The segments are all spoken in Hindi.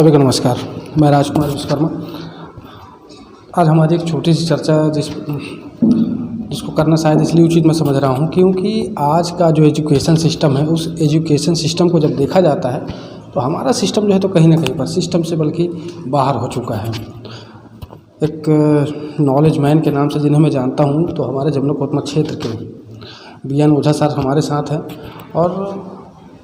सभी को नमस्कार। मैं राजकुमार विश्वकर्मा। आज हमारी एक छोटी सी चर्चा जिसको करना शायद इसलिए उचित मैं समझ रहा हूँ क्योंकि आज का जो एजुकेशन सिस्टम है उस एजुकेशन सिस्टम को जब देखा जाता है तो हमारा सिस्टम जो है तो कहीं ना कहीं पर सिस्टम से बल्कि बाहर हो चुका है। एक नॉलेज मैन के नाम से जिन्हें मैं जानता हूँ तो हमारे जमुना कोतमा क्षेत्र के BN ओझा सर हमारे साथ हैं और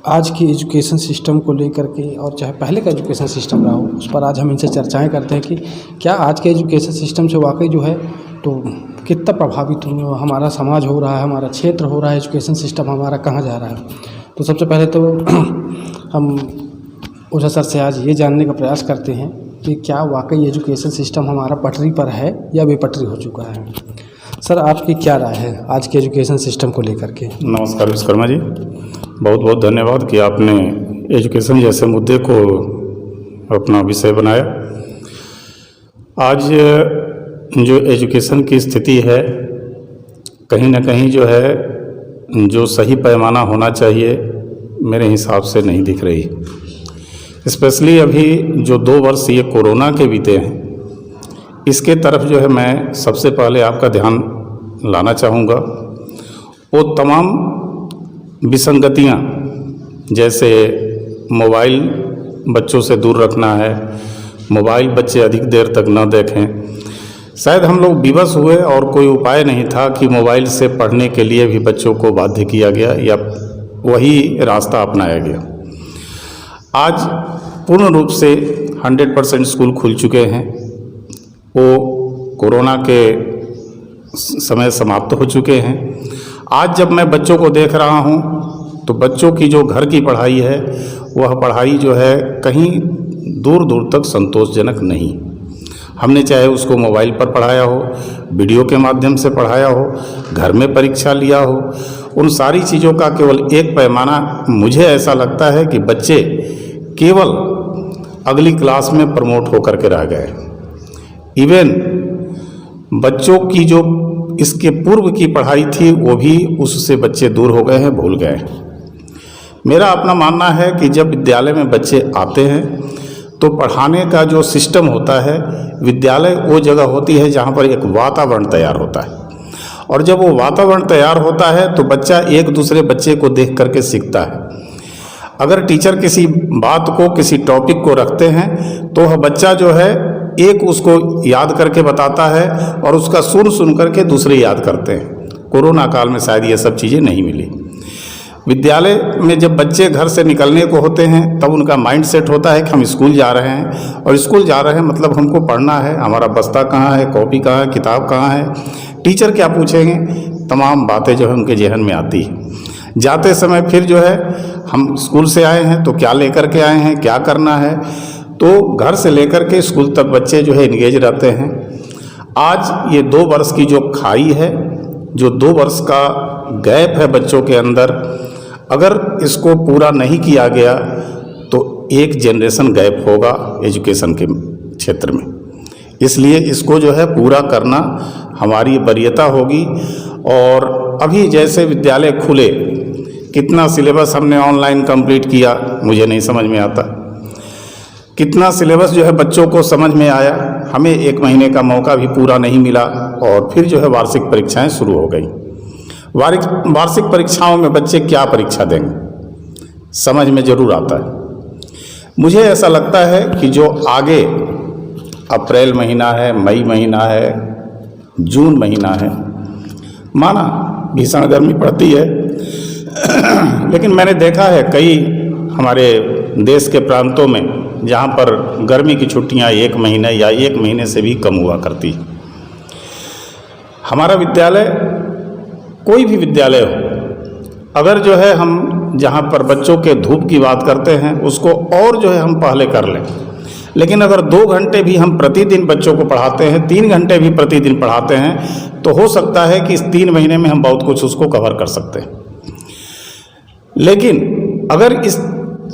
आज की एजुकेशन सिस्टम को लेकर के और चाहे पहले का एजुकेशन सिस्टम रहा हो उस पर आज हम इनसे चर्चाएं करते हैं कि क्या आज के एजुकेशन सिस्टम से वाकई जो है तो कितना प्रभावित हमारा समाज हो रहा है, हमारा क्षेत्र हो रहा है, एजुकेशन सिस्टम हमारा कहाँ जा रहा है। तो सबसे पहले तो हम ओझा सर से आज ये जानने का प्रयास करते हैं कि क्या वाकई एजुकेशन सिस्टम हमारा पटरी पर है या बेपटरी हो चुका है। सर, आपकी क्या राय है आज के एजुकेशन सिस्टम को लेकर के? नमस्कार विश्वकर्मा जी, बहुत बहुत धन्यवाद कि आपने एजुकेशन जैसे मुद्दे को अपना विषय बनाया। आज जो एजुकेशन की स्थिति है कहीं ना कहीं जो है जो सही पैमाना होना चाहिए मेरे हिसाब से नहीं दिख रही। स्पेशली अभी जो 2 वर्ष ये कोरोना के बीते हैं इसके तरफ जो है मैं सबसे पहले आपका ध्यान लाना चाहूँगा। वो तमाम विसंगतियाँ जैसे मोबाइल बच्चों से दूर रखना है, मोबाइल बच्चे अधिक देर तक न देखें। शायद हम लोग विवश हुए और कोई उपाय नहीं था कि मोबाइल से पढ़ने के लिए भी बच्चों को बाध्य किया गया या वही रास्ता अपनाया गया। आज पूर्ण रूप से 100% स्कूल खुल चुके हैं। वो कोरोना के समय समाप्त हो चुके हैं। आज जब मैं बच्चों को देख रहा हूँ तो बच्चों की जो घर की पढ़ाई है वह पढ़ाई जो है कहीं दूर दूर तक संतोषजनक नहीं। हमने चाहे उसको मोबाइल पर पढ़ाया हो, वीडियो के माध्यम से पढ़ाया हो, घर में परीक्षा लिया हो, उन सारी चीज़ों का केवल एक पैमाना मुझे ऐसा लगता है कि बच्चे केवल अगली क्लास में प्रमोट होकर के रह गए। इवन बच्चों की जो इसके पूर्व की पढ़ाई थी वो भी उससे बच्चे दूर हो गए हैं, भूल गए। मेरा अपना मानना है कि जब विद्यालय में बच्चे आते हैं तो पढ़ाने का जो सिस्टम होता है, विद्यालय वो जगह होती है जहाँ पर एक वातावरण तैयार होता है और जब वो वातावरण तैयार होता है तो बच्चा एक दूसरे बच्चे को देख करके सीखता है। अगर टीचर किसी बात को, किसी टॉपिक को रखते हैं तो वह बच्चा जो है एक उसको याद करके बताता है और उसका सुन करके दूसरे याद करते हैं। कोरोना काल में शायद ये सब चीज़ें नहीं मिली। विद्यालय में जब बच्चे घर से निकलने को होते हैं तब उनका माइंड सेट होता है कि हम स्कूल जा रहे हैं और स्कूल जा रहे हैं मतलब हमको पढ़ना है, हमारा बस्ता कहाँ है, कॉपी कहाँ है, किताब कहाँ है, टीचर क्या पूछेंगे, तमाम बातें जो है उनके जहन में आती है। जाते समय फिर जो है हम स्कूल से आए हैं तो क्या लेकर के आए हैं, क्या करना है, तो घर से लेकर के स्कूल तक बच्चे जो है इंगेज रहते हैं। आज ये 2 वर्ष की जो खाई है, जो 2 वर्ष का गैप है बच्चों के अंदर, अगर इसको पूरा नहीं किया गया तो एक जनरेशन गैप होगा एजुकेशन के क्षेत्र में। इसलिए इसको जो है पूरा करना हमारी वरीयता होगी। और अभी जैसे विद्यालय खुले, कितना सिलेबस हमने ऑनलाइन कंप्लीट किया मुझे नहीं समझ में आता। कितना सिलेबस जो है बच्चों को समझ में आया, हमें 1 महीने का मौका भी पूरा नहीं मिला और फिर जो है वार्षिक परीक्षाएं शुरू हो गई। वार्षिक परीक्षाओं में बच्चे क्या परीक्षा देंगे समझ में ज़रूर आता है। मुझे ऐसा लगता है कि जो आगे अप्रैल महीना है, मई महीना है, जून महीना है, माना भीषण गर्मी पड़ती है लेकिन मैंने देखा है कई हमारे देश के प्रांतों में जहाँ पर गर्मी की छुट्टियाँ 1 महीने या 1 महीने से भी कम हुआ करती। हमारा विद्यालय, कोई भी विद्यालय हो, अगर जो है हम जहाँ पर बच्चों के धूप की बात करते हैं उसको और जो है हम पहले कर लें, लेकिन अगर 2 घंटे भी हम प्रतिदिन बच्चों को पढ़ाते हैं, 3 घंटे भी प्रतिदिन पढ़ाते हैं तो हो सकता है कि इस 3 महीने में हम बहुत कुछ उसको कवर कर सकते हैं। लेकिन अगर इस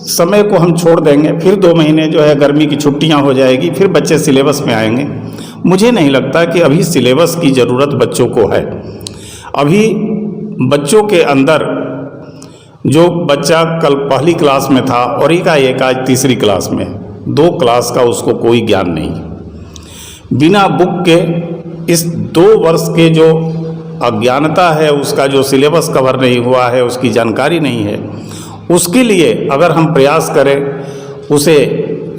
समय को हम छोड़ देंगे, फिर 2 महीने जो है गर्मी की छुट्टियां हो जाएगी, फिर बच्चे सिलेबस में आएंगे। मुझे नहीं लगता कि अभी सिलेबस की ज़रूरत बच्चों को है। अभी बच्चों के अंदर जो बच्चा कल पहली क्लास में था और एकाएक आज तीसरी क्लास में, 2 क्लास का उसको कोई ज्ञान नहीं। बिना बुक के इस 2 वर्ष के जो अज्ञानता है, उसका जो सिलेबस कवर नहीं हुआ है, उसकी जानकारी नहीं है, उसके लिए अगर हम प्रयास करें, उसे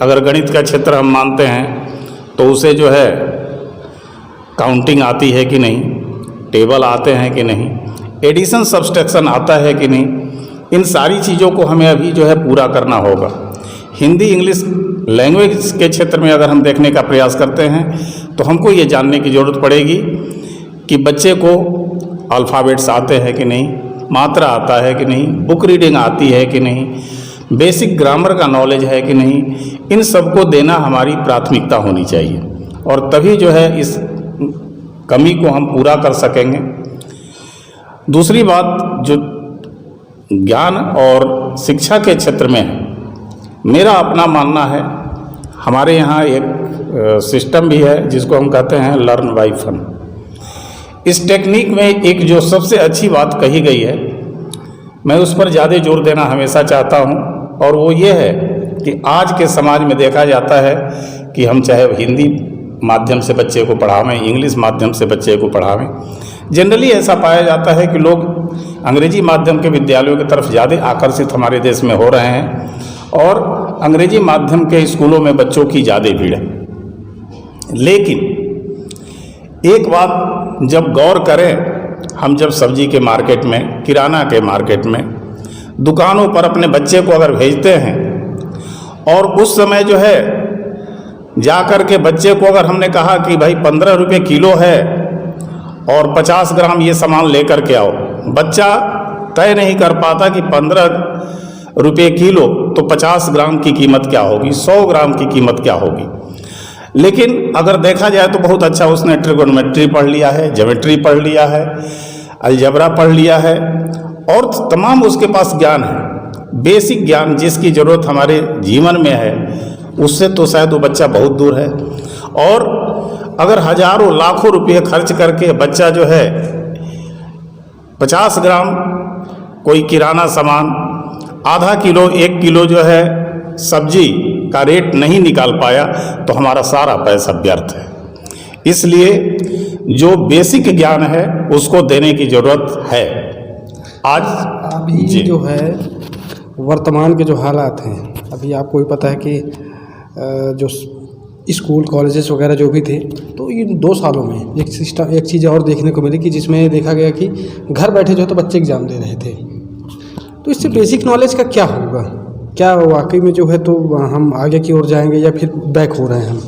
अगर गणित का क्षेत्र हम मानते हैं तो उसे जो है काउंटिंग आती है कि नहीं, टेबल आते हैं कि नहीं, एडिशन सब्सट्रैक्शन आता है कि नहीं, इन सारी चीज़ों को हमें अभी जो है पूरा करना होगा। हिंदी इंग्लिश लैंग्वेज के क्षेत्र में अगर हम देखने का प्रयास करते हैं तो हमको ये जानने की ज़रूरत पड़ेगी कि बच्चे को अल्फ़ाबेट्स आते हैं कि नहीं, मात्रा आता है कि नहीं, बुक रीडिंग आती है कि नहीं, बेसिक ग्रामर का नॉलेज है कि नहीं, इन सब को देना हमारी प्राथमिकता होनी चाहिए और तभी जो है इस कमी को हम पूरा कर सकेंगे। दूसरी बात जो ज्ञान और शिक्षा के क्षेत्र में है, मेरा अपना मानना है, हमारे यहाँ एक सिस्टम भी है जिसको हम कहते हैं लर्न बाय फन। इस टेक्निक में एक जो सबसे अच्छी बात कही गई है, मैं उस पर ज़्यादा जोर देना हमेशा चाहता हूँ, और वो ये है कि आज के समाज में देखा जाता है कि हम चाहे हिंदी माध्यम से बच्चे को पढ़ावें, इंग्लिश माध्यम से बच्चे को पढ़ावें, जनरली ऐसा पाया जाता है कि लोग अंग्रेजी माध्यम के विद्यालयों की तरफ ज़्यादा आकर्षित हमारे देश में हो रहे हैं और अंग्रेजी माध्यम के स्कूलों में बच्चों की ज़्यादा भीड़ है। लेकिन एक बात जब गौर करें, हम जब सब्जी के मार्केट में, किराना के मार्केट में, दुकानों पर अपने बच्चे को अगर भेजते हैं और उस समय जो है जा कर के बच्चे को अगर हमने कहा कि भाई 15 रुपये किलो है और 50 ग्राम ये सामान लेकर के आओ, बच्चा तय नहीं कर पाता कि 15 रुपये किलो तो 50 ग्राम की कीमत क्या होगी, 100 ग्राम की कीमत क्या होगी। लेकिन अगर देखा जाए तो बहुत अच्छा उसने ट्रिगोनोमेट्री पढ़ लिया है, ज्योमेट्री पढ़ लिया है, अलजेब्रा पढ़ लिया है और तमाम उसके पास ज्ञान है, बेसिक ज्ञान जिसकी ज़रूरत हमारे जीवन में है, उससे तो शायद वो बच्चा बहुत दूर है। और अगर हजारों लाखों रुपये खर्च करके बच्चा जो है 50 ग्राम कोई किराना सामान, आधा किलो 1 किलो जो है सब्जी का रेट नहीं निकाल पाया तो हमारा सारा पैसा व्यर्थ है। इसलिए जो बेसिक ज्ञान है उसको देने की ज़रूरत है। आज अभी जो है वर्तमान के जो हालात हैं, अभी आपको भी पता है कि जो स्कूल कॉलेजेस वगैरह जो भी थे, तो इन 2 सालों में एक चीज़ और देखने को मिली कि जिसमें देखा गया कि घर बैठे जो है तो बच्चे एग्ज़ाम दे रहे थे। तो इससे बेसिक नॉलेज का क्या होगा? क्या वाकई में जो है तो हम आगे की ओर जाएंगे या फिर बैक हो रहे हैं हम?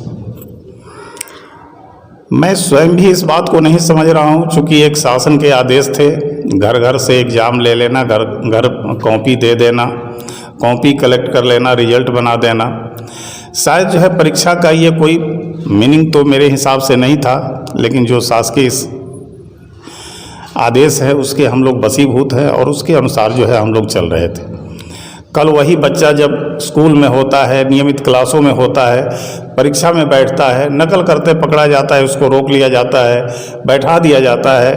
मैं स्वयं भी इस बात को नहीं समझ रहा हूँ, चूँकि एक शासन के आदेश थे, घर घर से एग्ज़ाम ले लेना, घर घर कॉपी दे देना, कॉपी कलेक्ट कर लेना, रिजल्ट बना देना। शायद जो है परीक्षा का ये कोई मीनिंग तो मेरे हिसाब से नहीं था, लेकिन जो शासकीय इस आदेश है उसके हम लोग वशीभूत हैं और उसके अनुसार जो है हम लोग चल रहे थे। कल वही बच्चा जब स्कूल में होता है, नियमित क्लासों में होता है, परीक्षा में बैठता है, नकल करते पकड़ा जाता है, उसको रोक लिया जाता है, बैठा दिया जाता है,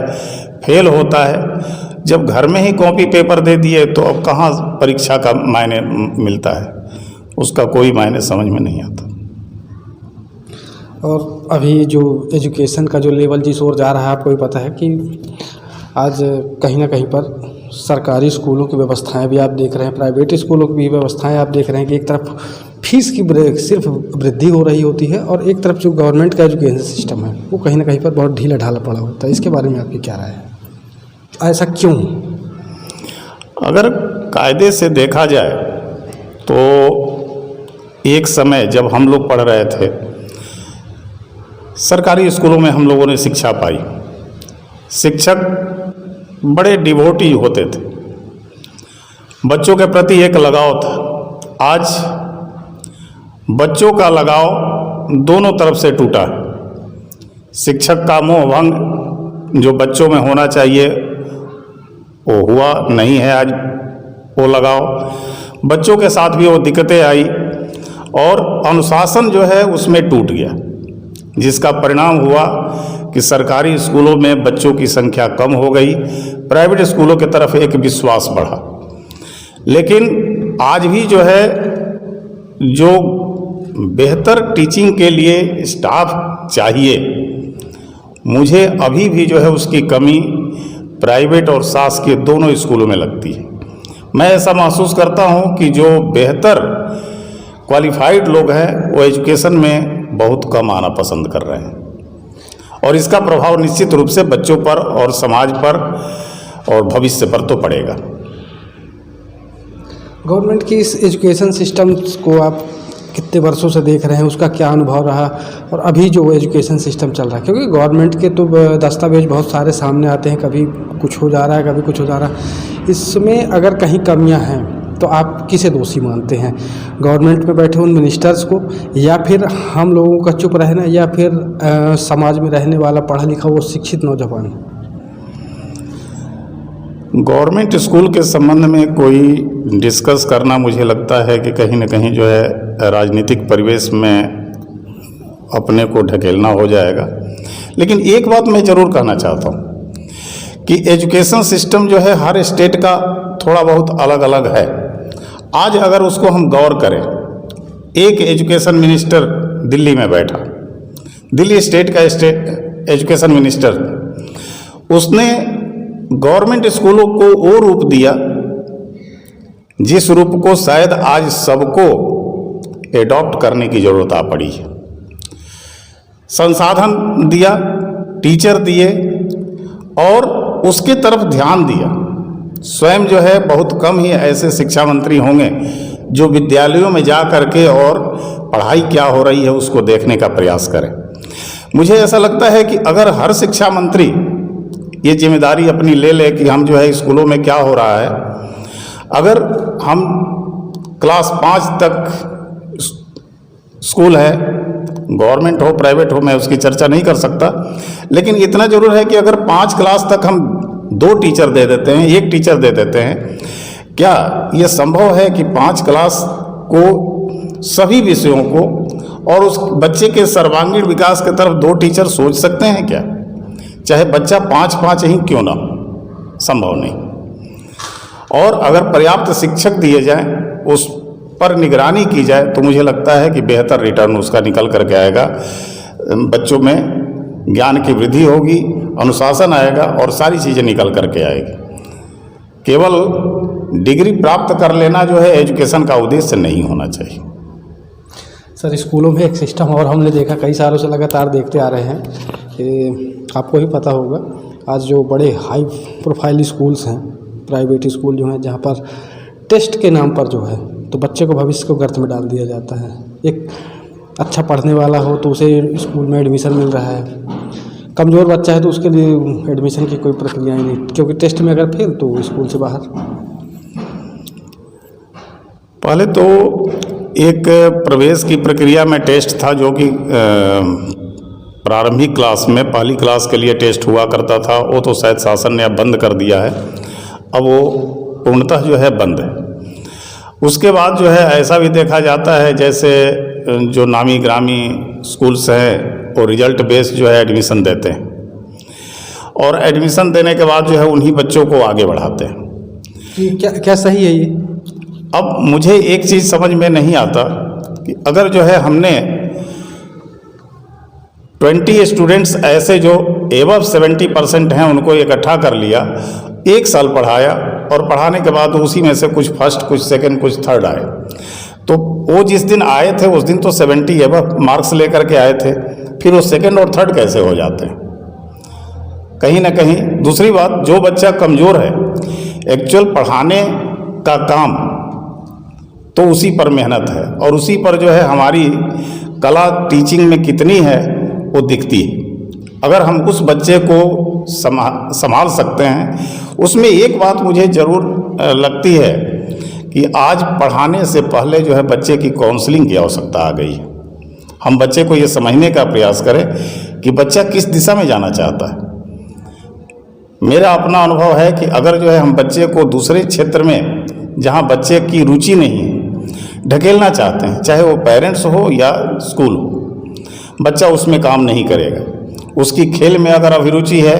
फेल होता है। जब घर में ही कॉपी पेपर दे दिए तो अब कहाँ परीक्षा का मायने मिलता है, उसका कोई मायने समझ में नहीं आता। और अभी जो एजुकेशन का जो लेवल जिस ओर जा रहा है, आपको भी पता है कि आज कहीं ना कहीं पर सरकारी स्कूलों की व्यवस्थाएं भी आप देख रहे हैं, प्राइवेट स्कूलों की भी व्यवस्थाएं आप देख रहे हैं कि एक तरफ फीस की सिर्फ वृद्धि हो रही होती है और एक तरफ जो गवर्नमेंट का एजुकेशन सिस्टम है वो कहीं ना कहीं पर बहुत ढीला ढाला पड़ा होता है। इसके बारे में आपकी क्या राय है? ऐसा क्यों? अगर कायदे से देखा जाए तो एक समय जब हम लोग पढ़ रहे थे, सरकारी स्कूलों में हम लोगों ने शिक्षा पाई, शिक्षक बड़े डिवोटी होते थे, बच्चों के प्रति एक लगाव था। आज बच्चों का लगाव दोनों तरफ से टूटा है। शिक्षक का मोह भंग जो बच्चों में होना चाहिए वो हुआ नहीं है। आज वो लगाव बच्चों के साथ भी वो दिक्कतें आई और अनुशासन जो है उसमें टूट गया, जिसका परिणाम हुआ कि सरकारी स्कूलों में बच्चों की संख्या कम हो गई, प्राइवेट स्कूलों की तरफ एक विश्वास बढ़ा। लेकिन आज भी जो है जो बेहतर टीचिंग के लिए स्टाफ चाहिए, मुझे अभी भी जो है उसकी कमी प्राइवेट और शासकीय दोनों स्कूलों में लगती है। मैं ऐसा महसूस करता हूं कि जो बेहतर क्वालिफाइड लोग हैं वो एजुकेशन में बहुत कम आना पसंद कर रहे हैं और इसका प्रभाव निश्चित रूप से बच्चों पर और समाज पर और भविष्य पर तो पड़ेगा। गवर्नमेंट की इस एजुकेशन सिस्टम को आप कितने वर्षों से देख रहे हैं, उसका क्या अनुभव रहा और अभी जो एजुकेशन सिस्टम चल रहा है, क्योंकि गवर्नमेंट के तो दस्तावेज बहुत सारे सामने आते हैं, कभी कुछ हो जा रहा है कभी कुछ हो जा रहा है। इसमें अगर कहीं कमियां हैं तो आप किसे दोषी मानते हैं, गवर्नमेंट में बैठे उन मिनिस्टर्स को, या फिर हम लोगों का चुप रहना, या फिर समाज में रहने वाला पढ़ा लिखा वो शिक्षित नौजवान? गवर्नमेंट स्कूल के संबंध में कोई डिस्कस करना मुझे लगता है कि कहीं न कहीं जो है राजनीतिक परिवेश में अपने को ढकेलना हो जाएगा। लेकिन एक बात मैं ज़रूर कहना चाहता हूँ कि एजुकेशन सिस्टम जो है हर स्टेट का थोड़ा बहुत अलग अलग है। आज अगर उसको हम गौर करें, एक एजुकेशन मिनिस्टर दिल्ली में बैठा, दिल्ली स्टेट का एजुकेशन मिनिस्टर, उसने गवर्नमेंट स्कूलों को वो रूप दिया जिस रूप को शायद आज सबको एडॉप्ट करने की ज़रूरत आ पड़ी है। संसाधन दिया, टीचर दिए और उसके तरफ ध्यान दिया। स्वयं जो है बहुत कम ही ऐसे शिक्षा मंत्री होंगे जो विद्यालयों में जा करके और पढ़ाई क्या हो रही है उसको देखने का प्रयास करें। मुझे ऐसा लगता है कि अगर हर शिक्षा मंत्री ये जिम्मेदारी अपनी ले ले कि हम जो है स्कूलों में क्या हो रहा है, अगर हम क्लास 5 तक स्कूल है, गवर्नमेंट हो प्राइवेट हो, मैं उसकी चर्चा नहीं कर सकता, लेकिन इतना जरूर है कि अगर 5 क्लास तक हम 2 टीचर दे देते हैं, 1 टीचर दे देते हैं, क्या ये संभव है कि 5 क्लास को सभी विषयों को और उस बच्चे के सर्वांगीण विकास की तरफ 2 टीचर सोच सकते हैं क्या? चाहे बच्चा 5-5 ही क्यों ना, संभव नहीं। और अगर पर्याप्त शिक्षक दिए जाएं, उस पर निगरानी की जाए, तो मुझे लगता है कि बेहतर रिटर्न उसका निकल करके आएगा। बच्चों में ज्ञान की वृद्धि होगी, अनुशासन आएगा और सारी चीज़ें निकल करके आएगी। केवल डिग्री प्राप्त कर लेना जो है एजुकेशन का उद्देश्य नहीं होना चाहिए। सर, स्कूलों में एक सिस्टम और हमने देखा, कई सालों से लगातार देखते आ रहे हैं कि आपको ही पता होगा, आज जो बड़े हाई प्रोफाइल स्कूल्स हैं, प्राइवेट स्कूल जो हैं, जहाँ पर टेस्ट के नाम पर जो है तो बच्चे को भविष्य को गर्त में डाल दिया जाता है। एक अच्छा पढ़ने वाला हो तो उसे स्कूल में एडमिशन मिल रहा है, कमज़ोर बच्चा है तो उसके लिए एडमिशन की कोई प्रक्रिया ही नहीं, क्योंकि टेस्ट में अगर फेल तो स्कूल से बाहर। पहले तो एक प्रवेश की प्रक्रिया में टेस्ट था जो कि प्रारंभिक क्लास में पहली क्लास के लिए टेस्ट हुआ करता था, वो तो शायद शासन ने अब बंद कर दिया है, अब वो पूर्णतः जो है बंद है। उसके बाद जो है ऐसा भी देखा जाता है जैसे जो नामी ग्रामी स्कूल्स हैं वो रिजल्ट बेस्ड जो है एडमिशन देते हैं और एडमिशन देने के बाद जो है उन्हीं बच्चों को आगे बढ़ाते हैं। क्या सही है ये? अब मुझे एक चीज़ समझ में नहीं आता कि अगर जो है हमने 20 स्टूडेंट्स ऐसे जो एबव 70% हैं उनको इकट्ठा कर लिया, 1 साल पढ़ाया और पढ़ाने के बाद उसी में से कुछ फर्स्ट, कुछ सेकंड, कुछ थर्ड आए, तो वो जिस दिन आए थे उस दिन तो 70 एबव मार्क्स लेकर के आए थे, फिर वो सेकंड और थर्ड कैसे हो जाते हैं? कहीं ना कहीं। दूसरी बात, जो बच्चा कमज़ोर है, एक्चुअल पढ़ाने का काम तो उसी पर मेहनत है और उसी पर जो है हमारी कला टीचिंग में कितनी है वो दिखती है। अगर हम उस बच्चे को संभाल सकते हैं, उसमें एक बात मुझे ज़रूर लगती है कि आज पढ़ाने से पहले जो है बच्चे की काउंसलिंग की आवश्यकता आ गई है। हम बच्चे को ये समझने का प्रयास करें कि बच्चा किस दिशा में जाना चाहता है। मेरा अपना अनुभव है कि अगर जो है हम बच्चे को दूसरे क्षेत्र में जहाँ बच्चे की रुचि नहीं है ढकेलना चाहते हैं, चाहे वो पेरेंट्स हो या स्कूल हो, बच्चा उसमें काम नहीं करेगा। उसकी खेल में अगर अभिरुचि है,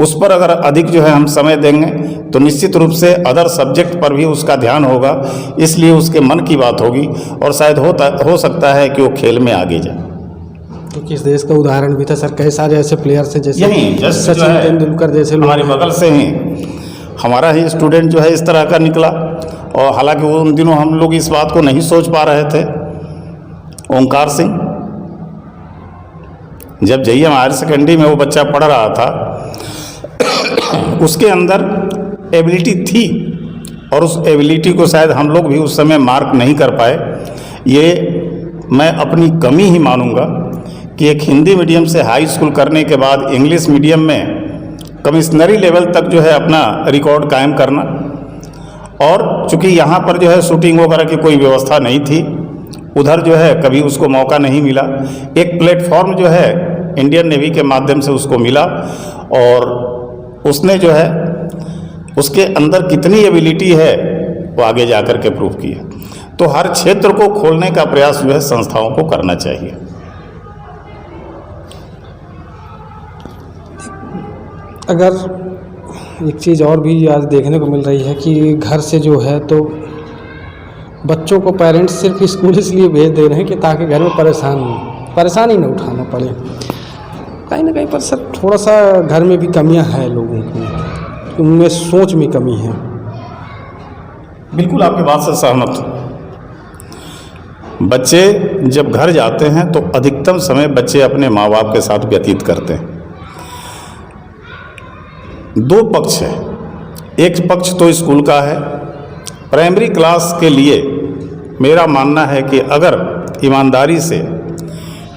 उस पर अगर अधिक जो है हम समय देंगे तो निश्चित रूप से अदर सब्जेक्ट पर भी उसका ध्यान होगा, इसलिए उसके मन की बात होगी और शायद हो सकता है कि वो खेल में आगे जाए। तो किस देश का उदाहरण भी था सर, कई सारे ऐसे प्लेयर्स हैं जैसे यही जस्ट सचिन तेंदुलकर जैसे लोग हमारे बगल से ही हमारा ही स्टूडेंट जो है इस तरह का निकला, और हालांकि वो उन दिनों हम लोग इस बात को नहीं सोच पा रहे थे। ओंकार सिंह, जब JEM हायर सेकेंडरी में वो बच्चा पढ़ रहा था, उसके अंदर एबिलिटी थी और उस एबिलिटी को शायद हम लोग भी उस समय मार्क नहीं कर पाए। ये मैं अपनी कमी ही मानूंगा कि एक हिंदी मीडियम से हाई स्कूल करने के बाद इंग्लिश मीडियम में कमिश्नरी लेवल तक जो है अपना रिकॉर्ड कायम करना, और चूँकि यहाँ पर जो है शूटिंग वगैरह की कोई व्यवस्था नहीं थी, उधर जो है कभी उसको मौका नहीं मिला। एक प्लेटफॉर्म जो है इंडियन नेवी के माध्यम से उसको मिला और उसने जो है उसके अंदर कितनी एबिलिटी है वो आगे जा कर के प्रूव किया। तो हर क्षेत्र को खोलने का प्रयास जो है संस्थाओं को करना चाहिए। अगर एक चीज़ और भी आज देखने को मिल रही है कि घर से जो है तो बच्चों को पेरेंट्स सिर्फ स्कूल इसलिए भेज दे रहे हैं कि ताकि घर में परेशानी न उठाना पड़े। कहीं ना कहीं पर सर थोड़ा सा घर में भी कमियां हैं लोगों की, उनमें सोच में कमी है। बिल्कुल आपकी बात से सहमत हूँ। बच्चे जब घर जाते हैं तो अधिकतम समय बच्चे अपने माँ बाप के साथ व्यतीत करते हैं। दो पक्ष है, एक पक्ष तो स्कूल का है। प्राइमरी क्लास के लिए मेरा मानना है कि अगर ईमानदारी से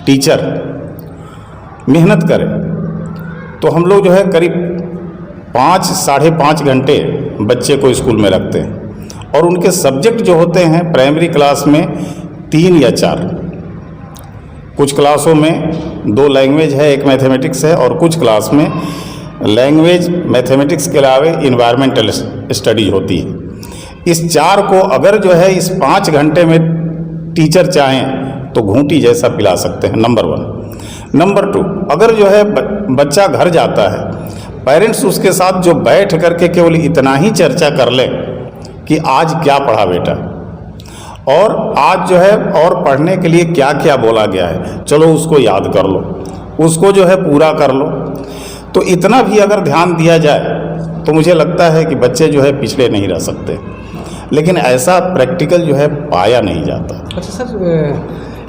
टीचर मेहनत करे तो हम लोग जो है करीब 5-5.5 घंटे बच्चे को स्कूल में रखते हैं, और उनके सब्जेक्ट जो होते हैं प्राइमरी क्लास में 3 या 4। कुछ क्लासों में 2 लैंग्वेज है, एक मैथमेटिक्स है, और कुछ क्लास में लैंग्वेज मैथमेटिक्स के अलावा इन्वायरमेंटल स्टडीज होती है। इस 4 को अगर जो है इस 5 घंटे में टीचर चाहें तो घूंटी जैसा पिला सकते हैं, नंबर 1। नंबर 2, अगर जो है बच्चा घर जाता है, पेरेंट्स उसके साथ जो बैठ करके केवल इतना ही चर्चा कर ले कि आज क्या पढ़ा बेटा, और आज जो है और पढ़ने के लिए क्या क्या बोला गया है, चलो उसको याद कर लो, उसको जो है पूरा कर लो। तो इतना भी अगर ध्यान दिया जाए तो मुझे लगता है कि बच्चे जो है पिछड़े नहीं रह सकते, लेकिन ऐसा प्रैक्टिकल जो है पाया नहीं जाता। अच्छा सर,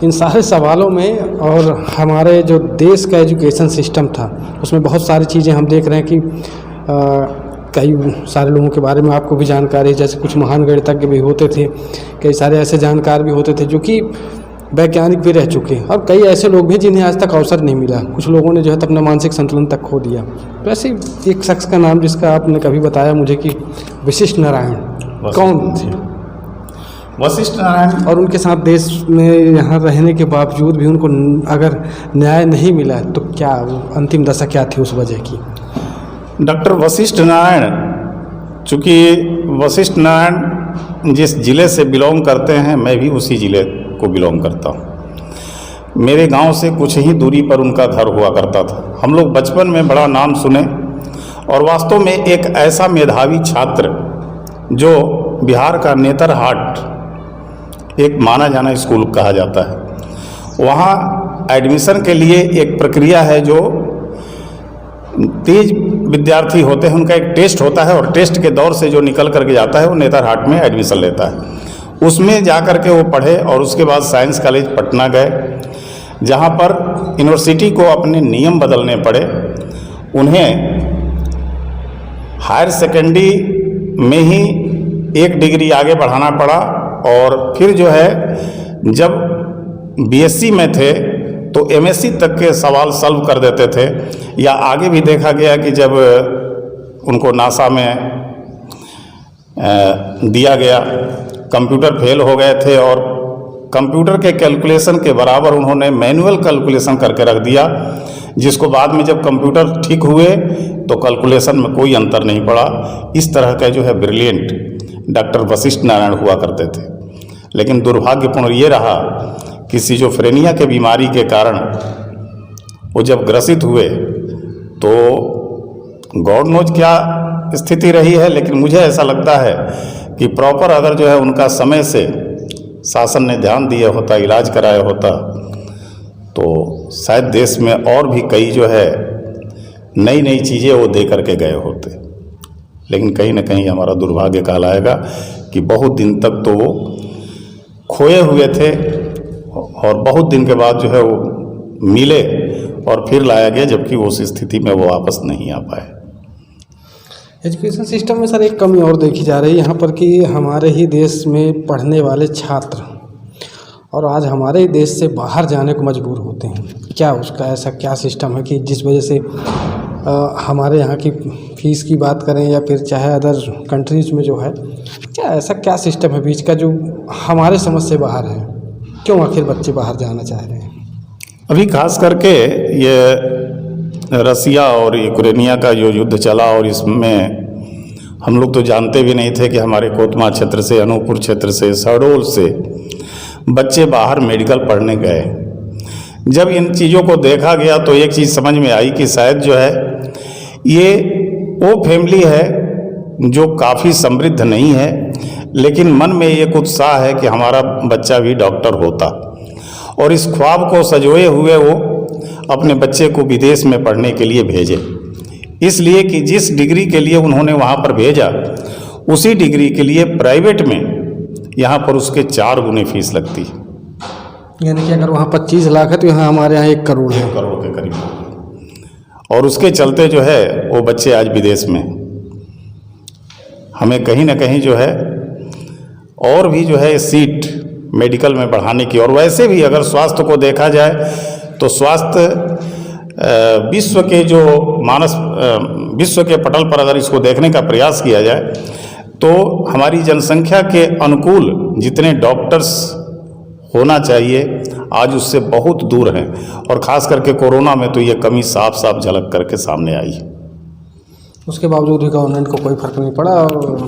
इन सारे सवालों में और हमारे जो देश का एजुकेशन सिस्टम था उसमें बहुत सारी चीज़ें हम देख रहे हैं कि कई सारे लोगों के बारे में आपको भी जानकारी है, जैसे कुछ महान गणितज्ञ भी होते थे, कई सारे ऐसे जानकार भी होते थे जो कि वैज्ञानिक भी रह चुके हैं, और कई ऐसे लोग भी जिन्हें आज तक अवसर नहीं मिला। कुछ लोगों ने जो है अपना मानसिक संतुलन तक खो दिया। वैसे एक शख्स का नाम जिसका आपने कभी बताया मुझे कि वशिष्ठ नारायण, कौन थे? वशिष्ठ नारायण, और उनके साथ देश में यहाँ रहने के बावजूद भी उनको अगर न्याय नहीं मिला तो क्या अंतिम दशा क्या थी उस वजह की? डॉक्टर वशिष्ठ नारायण, चूँकि वशिष्ठ नारायण जिस ज़िले से बिलोंग करते हैं, मैं भी उसी ज़िले को बिलोंग करता हूँ। मेरे गांव से कुछ ही दूरी पर उनका घर हुआ करता था। हम लोग बचपन में बड़ा नाम सुने, और वास्तव में एक ऐसा मेधावी छात्र जो बिहार का नेतरहाट एक माना जाना स्कूल कहा जाता है, वहाँ एडमिशन के लिए एक प्रक्रिया है। जो तेज विद्यार्थी होते हैं उनका एक टेस्ट होता है, और टेस्ट के दौर से जो निकल करके जाता है वो नेतरहाट में एडमिशन लेता है। उसमें जा कर के वो पढ़े, और उसके बाद साइंस कॉलेज पटना गए, जहाँ पर यूनिवर्सिटी को अपने नियम बदलने पड़े। उन्हें हायर सेकेंडरी में ही 1 डिग्री आगे बढ़ाना पड़ा, और फिर जो है जब बीएससी में थे तो एमएससी तक के सवाल सॉल्व कर देते थे। या आगे भी देखा गया कि जब उनको नासा में दिया गया, कंप्यूटर फेल हो गए थे, और कंप्यूटर के कैलकुलेशन के बराबर उन्होंने मैनुअल कैलकुलेशन करके रख दिया, जिसको बाद में जब कंप्यूटर ठीक हुए तो कैलकुलेशन में कोई अंतर नहीं पड़ा। इस तरह का जो है ब्रिलियंट डॉक्टर वशिष्ठ नारायण हुआ करते थे। लेकिन दुर्भाग्यपूर्ण ये रहा कि सिजोफ्रेनिया के बीमारी के कारण वो जब ग्रसित हुए तो गॉड नोज क्या स्थिति रही है, लेकिन मुझे ऐसा लगता है कि प्रॉपर अगर जो है उनका समय से शासन ने ध्यान दिया होता, इलाज कराया होता, तो शायद देश में और भी कई जो है नई नई चीज़ें वो दे करके गए होते। लेकिन कहीं ना कहीं हमारा दुर्भाग्य कहलाएगा कि बहुत दिन तक तो वो खोए हुए थे और बहुत दिन के बाद जो है वो मिले और फिर लाया गया, जबकि वो उस स्थिति में वो वापस नहीं आ पाए। एजुकेशन सिस्टम में सर एक कमी और देखी जा रही है यहाँ पर कि हमारे ही देश में पढ़ने वाले छात्र और आज हमारे ही देश से बाहर जाने को मजबूर होते हैं। क्या उसका ऐसा क्या सिस्टम है कि जिस वजह से हमारे यहाँ की फ़ीस की बात करें या फिर चाहे अदर कंट्रीज़ में जो है, क्या ऐसा क्या सिस्टम है बीच का जो हमारे समझ से बाहर है? क्यों आखिर बच्चे बाहर जाना चाह रहे हैं? अभी खास करके ये रसिया और यूक्रेनिया का जो युद्ध चला, और इसमें हम लोग तो जानते भी नहीं थे कि हमारे कोतमा क्षेत्र से, अनूपपुर क्षेत्र से, शहडोल से बच्चे बाहर मेडिकल पढ़ने गए। जब इन चीज़ों को देखा गया तो एक चीज़ समझ में आई कि शायद जो है ये वो फैमिली है जो काफ़ी समृद्ध नहीं है, लेकिन मन में एक उत्साह है कि हमारा बच्चा भी डॉक्टर होता, और इस ख्वाब को सजोए हुए वो अपने बच्चे को विदेश में पढ़ने के लिए भेजे। इसलिए कि जिस डिग्री के लिए उन्होंने वहाँ पर भेजा, उसी डिग्री के लिए प्राइवेट में यहाँ पर उसके 4 गुने फीस लगती है। यानी कि अगर वहाँ 25 लाख है तो यहाँ हमारे यहाँ 1 करोड़ है। 1 करोड़ के करीब, और उसके चलते जो है वो बच्चे आज विदेश में। हमें कहीं ना कहीं जो है और भी जो है सीट मेडिकल में बढ़ाने की, और वैसे भी अगर स्वास्थ्य को देखा जाए तो स्वास्थ्य विश्व के जो विश्व के पटल पर अगर इसको देखने का प्रयास किया जाए तो हमारी जनसंख्या के अनुकूल जितने डॉक्टर्स होना चाहिए आज उससे बहुत दूर हैं, और ख़ास करके कोरोना में तो ये कमी साफ साफ झलक करके सामने आई। उसके बावजूद भी गवर्नमेंट को कोई फ़र्क नहीं पड़ा, और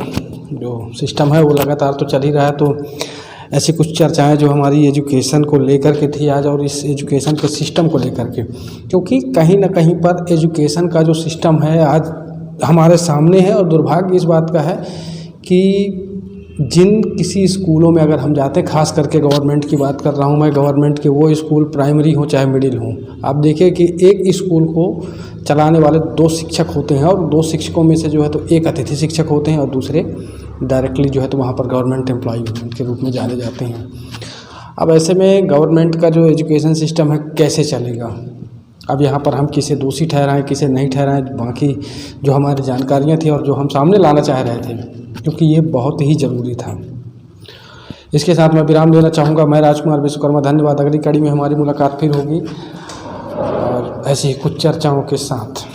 जो सिस्टम है वो लगातार तो चल ही रहा है। तो ऐसी कुछ चर्चाएं जो हमारी एजुकेशन को लेकर के थी आज, और इस एजुकेशन के सिस्टम को लेकर के, क्योंकि कहीं ना कहीं पर एजुकेशन का जो सिस्टम है आज हमारे सामने है, और दुर्भाग्य इस बात का है कि जिन किसी स्कूलों में अगर हम जाते हैं, खास करके गवर्नमेंट की बात कर रहा हूँ मैं, गवर्नमेंट के वो स्कूल प्राइमरी हो चाहे मिडिल हो, आप देखिए कि एक स्कूल को चलाने वाले 2 शिक्षक होते हैं, और 2 शिक्षकों में से जो है तो एक अतिथि शिक्षक होते हैं और दूसरे डायरेक्टली जो है तो वहाँ पर गवर्नमेंट एम्प्लॉई के रूप में जाने जाते हैं। अब ऐसे में गवर्नमेंट का जो एजुकेशन सिस्टम है कैसे चलेगा? अब यहाँ पर हम किसे दोषी ठहराएं, किसे नहीं ठहराएं, बाकी जो हमारी जानकारियाँ थी और जो हम सामने लाना चाह रहे थे, क्योंकि ये बहुत ही ज़रूरी था। इसके साथ मैं विराम देना चाहूँगा। मैं राजकुमार विश्वकर्मा, धन्यवाद। अगली कड़ी में हमारी मुलाकात फिर होगी और ऐसी ही कुछ चर्चाओं के साथ।